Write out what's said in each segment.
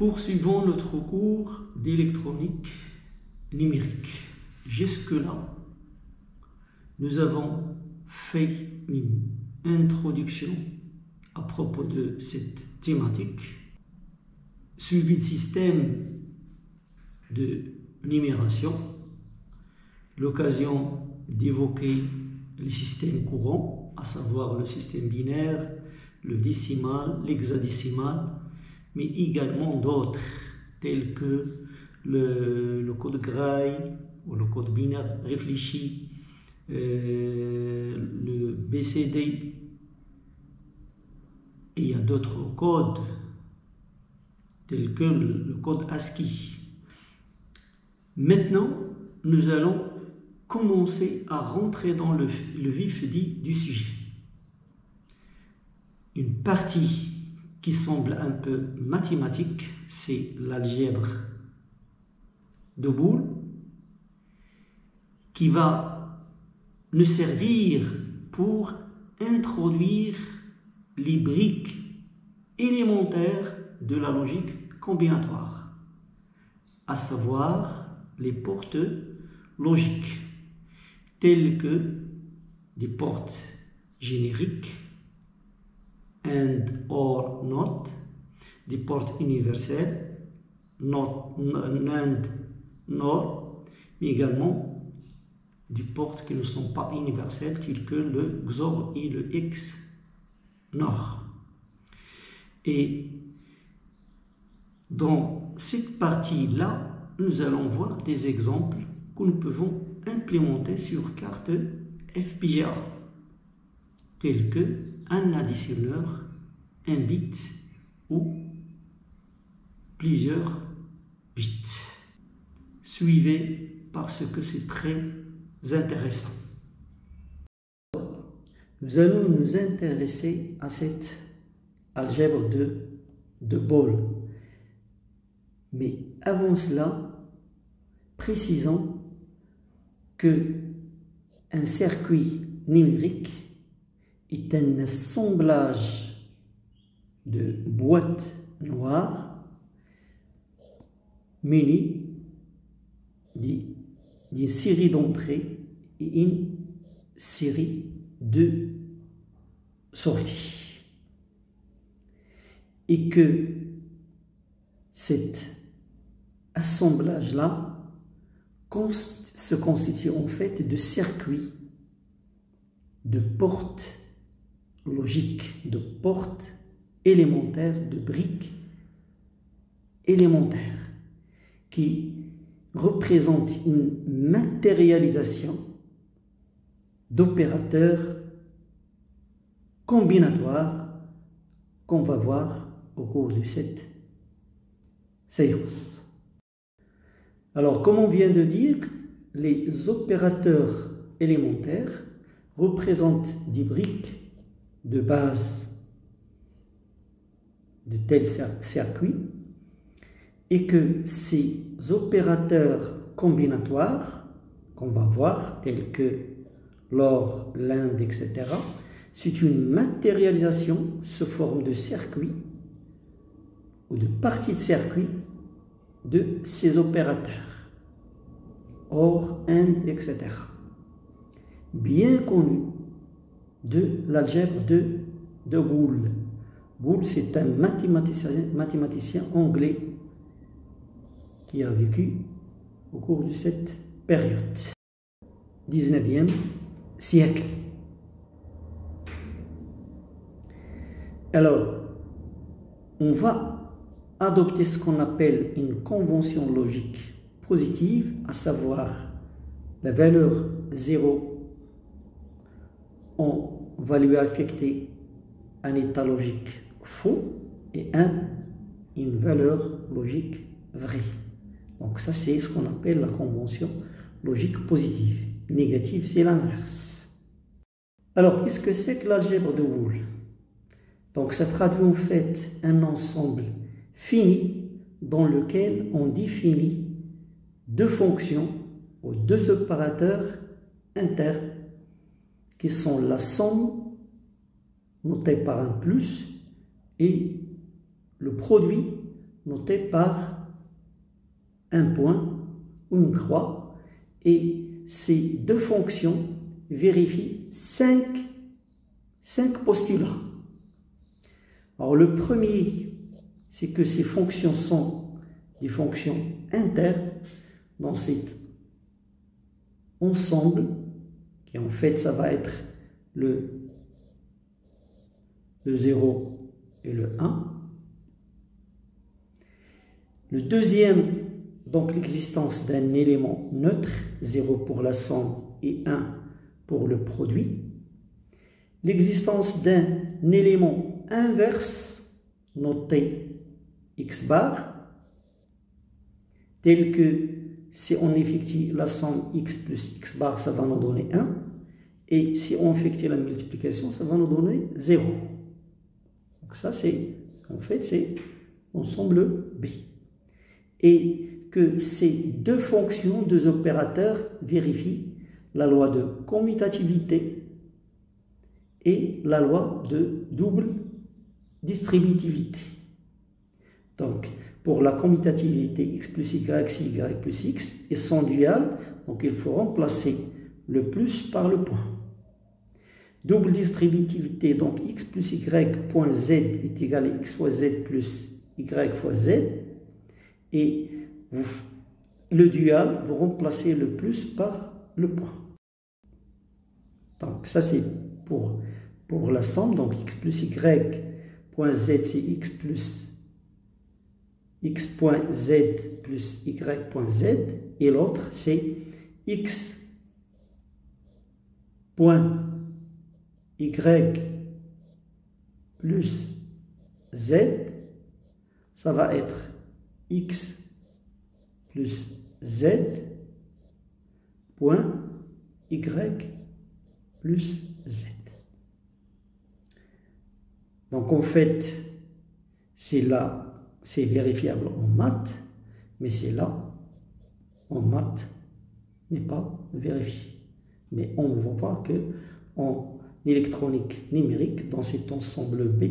Poursuivons notre cours d'électronique numérique. Jusque-là, nous avons fait une introduction à propos de cette thématique, suivi de système de numération, l'occasion d'évoquer les systèmes courants, à savoir le système binaire, le décimal, l'hexadécimal, mais également d'autres, tels que le code Gray ou le code binaire réfléchi, le BCD, et il y a d'autres codes, tels que le code ASCII. Maintenant, nous allons commencer à rentrer dans le vif du sujet. Une partie qui semble un peu mathématique, c'est l'algèbre de Boole, qui va nous servir pour introduire les briques élémentaires de la logique combinatoire, à savoir les portes logiques, telles que des portes génériques, and, or, not, des portes universelles, not, and, nor, mais également des portes qui ne sont pas universelles, telles que le XOR et le XNOR. Et dans cette partie-là, nous allons voir des exemples que nous pouvons implémenter sur carte FPGA, tels que un additionneur, un bit ou plusieurs bits. Suivez parce que c'est très intéressant. Nous allons nous intéresser à cette algèbre de Boole. Mais avant cela, précisons que un circuit numérique est un assemblage de boîtes noires munies d'une série d'entrées et une série de sorties. Et que cet assemblage-là se constitue en fait de circuits, de portes logiques, de portes élémentaires, de briques élémentaires qui représentent une matérialisation d'opérateurs combinatoires qu'on va voir au cours de cette séance. Alors, comme on vient de dire, les opérateurs élémentaires représentent des briques de base de tels circuits et que ces opérateurs combinatoires qu'on va voir, tels que l'OR, l'AND, etc., c'est une matérialisation sous forme de circuits ou de parties de circuits de ces opérateurs, OR, AND, etc., bien connus de l'algèbre de Boole. Boole, c'est un mathématicien anglais qui a vécu au cours de cette période, 19e siècle. Alors, on va adopter ce qu'on appelle une convention logique positive, à savoir la valeur 0, on va lui affecter un état logique faux et une valeur logique vraie. Donc ça, c'est ce qu'on appelle la convention logique positive. Négative, c'est l'inverse. Alors, qu'est-ce que c'est que l'algèbre de Boole? Donc ça traduit en fait un ensemble fini dans lequel on définit deux fonctions ou deux opérateurs internes qui sont la somme notée par un plus et le produit noté par un point ou une croix. Et ces deux fonctions vérifient cinq postulats. Alors le premier, c'est que ces fonctions sont des fonctions internes dans cet ensemble, qui en fait ça va être le 0 et le 1. Le deuxième, donc l'existence d'un élément neutre, 0 pour la somme et 1 pour le produit. L'existence d'un élément inverse, noté x bar, tel que si on effectue la somme x plus x bar, ça va nous donner 1. Et si on effectue la multiplication, ça va nous donner 0. Donc ça, c'est, en fait, c'est l'ensemble B. Et que ces deux fonctions, deux opérateurs, vérifient la loi de commutativité et la loi de double distributivité. Donc, pour la commutativité x plus y, c'est y plus x, et son dual, donc il faut remplacer le plus par le point. Double distributivité, donc x plus y point z est égal à x fois z plus y fois z, et le dual, vous remplacez le plus par le point. Donc ça c'est pour la somme, donc x plus y point z c'est x plus x point z plus y point z, et l'autre c'est x point y plus z, ça va être x plus z point y plus z. Donc en fait, c'est là, c'est vérifiable en maths, mais c'est là, en maths, n'est pas vérifié. Mais on voit pas que en électronique numérique, dans cet ensemble B,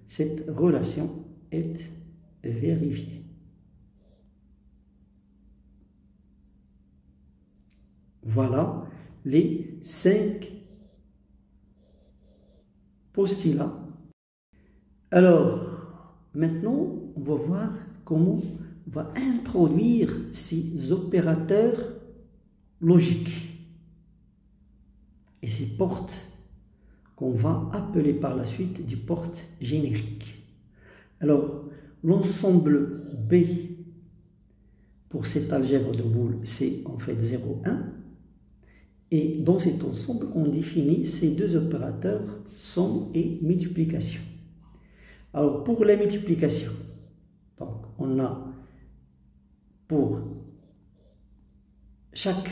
cette relation est vérifiée. Voilà les 5 postulats. Alors, maintenant, on va voir comment on va introduire ces opérateurs logiques et ces portes qu'on va appeler par la suite des portes génériques. Alors, l'ensemble B pour cette algèbre de Boole, c'est en fait 0, 1. Et dans cet ensemble, on définit ces deux opérateurs, somme et multiplication. Alors, pour la multiplication, donc on a pour chaque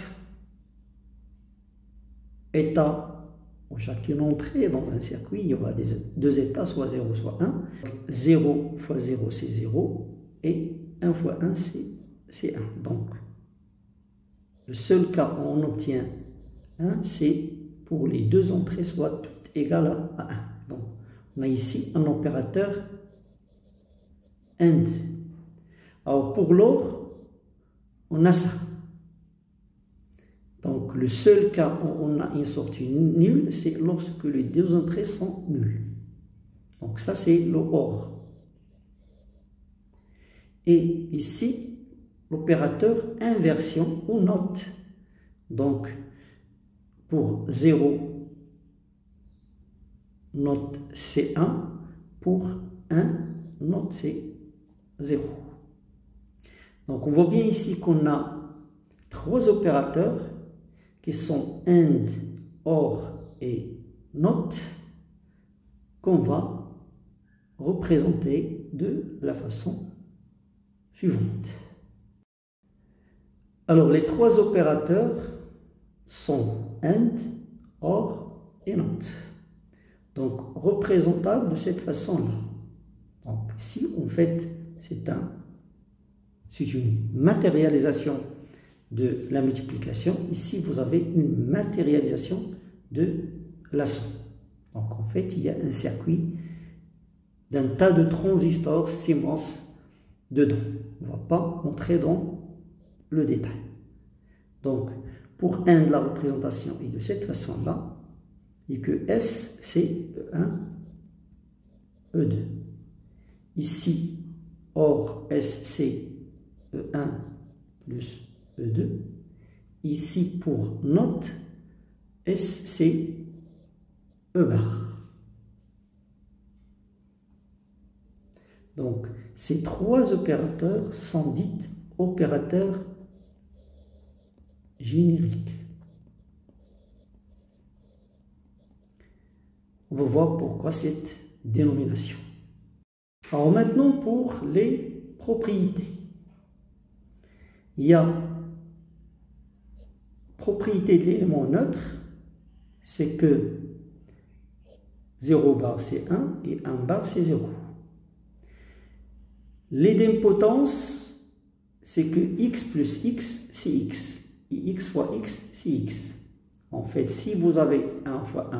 état ou chacune entrée dans un circuit, il y aura deux états, soit 0, soit 1. 0 fois 0, c'est 0, et 1 fois 1, c'est 1. Donc, le seul cas où on obtient 1, c'est pour les deux entrées soit toutes égales à 1. Donc, on a ici un opérateur AND. Alors, pour l'or, on a ça. Donc, le seul cas où on a une sortie nulle, c'est lorsque les deux entrées sont nulles. Donc, ça, c'est le OR. Et ici, l'opérateur inversion ou note. Donc, pour 0, note c'est 1. Pour 1, note c'est 0. Donc, on voit bien ici qu'on a 3 opérateurs qui sont AND, OR et NOT qu'on va représenter de la façon suivante. Alors, les 3 opérateurs sont AND, OR et NOT. Donc, représentables de cette façon-là. Donc, ici, en fait, c'est une matérialisation de la multiplication. Ici, vous avez une matérialisation de la somme. Donc, en fait, il y a un circuit d'un tas de transistors CMOS dedans. On ne va pas entrer dans le détail. Donc, pour un de la représentation est de cette façon-là, et que S, c'est E1, E2. Ici, or S, c'est E1 plus E2. Ici, pour note, S, c'est E bar. Donc, ces trois opérateurs sont dits opérateurs génériques. On va voir pourquoi cette dénomination. Alors maintenant, pour les propriétés. Il y a propriété de l'élément neutre, c'est que 0 bar c'est 1 et 1 bar c'est 0. L'idempotence, c'est que x plus x, c'est x. Et x fois x, c'est x. En fait, si vous avez 1 fois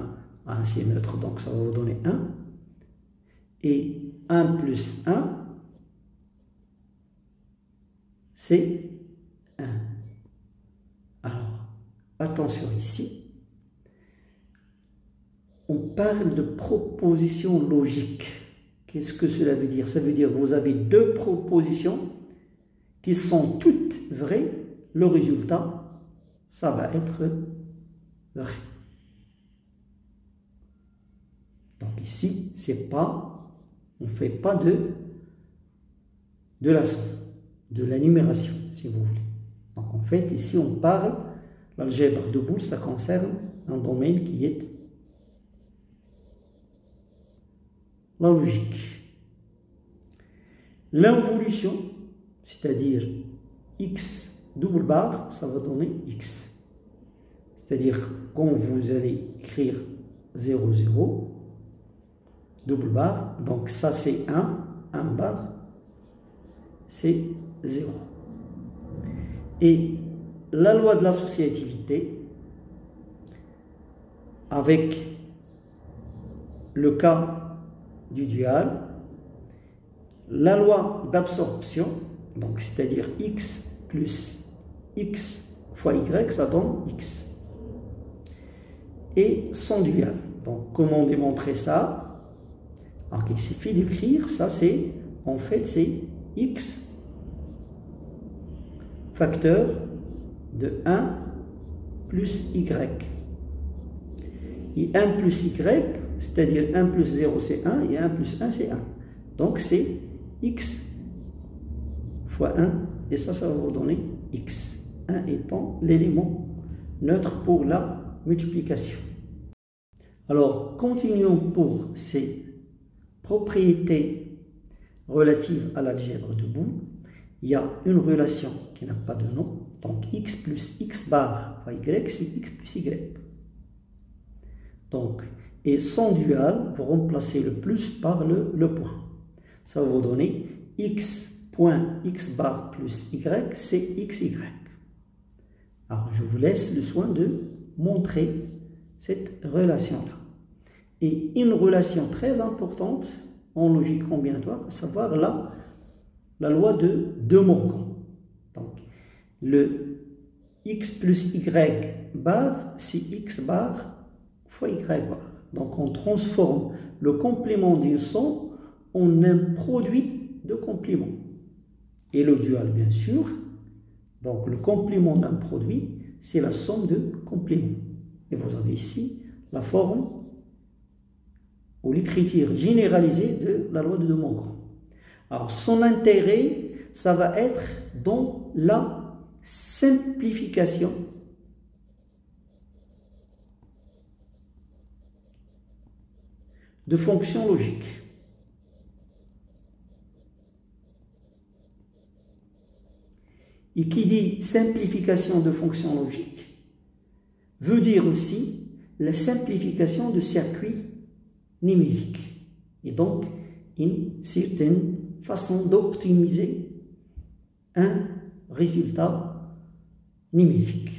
1 c'est neutre, donc ça va vous donner 1. Et 1 plus 1, c'est 1. Alors, attention ici. On parle de proposition logique. Qu'est-ce que cela veut dire? Ça veut dire que vous avez deux propositions qui sont toutes vraies. Le résultat, ça va être vrai. Donc ici, c'est pas, on ne fait pas de la somme, de la numération, si vous voulez. Donc en fait, ici, on parle, l'algèbre de Boole, ça concerne un domaine qui est la logique. L'involution, c'est-à-dire x double bar, ça va donner x. C'est-à-dire quand vous allez écrire 0, 0, double bar, donc ça c'est 1 bar, c'est 0. Et la loi de l'associativité, avec le cas du dual, la loi d'absorption, donc c'est-à-dire x plus x fois y, ça donne x. Et son dual. Donc comment démontrer ça? Alors il suffit d'écrire, ça c'est, en fait c'est x facteur de 1 plus y. Et 1 plus y, c'est-à-dire 1 plus 0 c'est 1 et 1 plus 1 c'est 1. Donc c'est x fois 1 et ça va vous donner x. 1 étant l'élément neutre pour la multiplication. Alors continuons pour ces propriétés relatives à l'algèbre de Boole. Il y a une relation qui n'a pas de nom, donc x plus x bar fois y, c'est x plus y. Donc, et son dual, vous remplacez le plus par le point. Ça va vous donner x point x bar plus y, c'est xy. Alors, je vous laisse le soin de montrer cette relation-là. Et une relation très importante en logique combinatoire, à savoir la loi de Morgan. Donc, le x plus y bar, c'est x bar fois y bar. Donc, on transforme le complément d'une somme en un produit de complément. Et le dual, bien sûr. Donc, le complément d'un produit, c'est la somme de compléments. Et vous avez ici la forme ou l'écriture généralisée de la loi de De Morgan. Alors, son intérêt, ça va être dans la simplification de fonctions logiques. Et qui dit simplification de fonctions logiques veut dire aussi la simplification de circuits numériques. Et donc, une certaine façon d'optimiser un résultat numérique.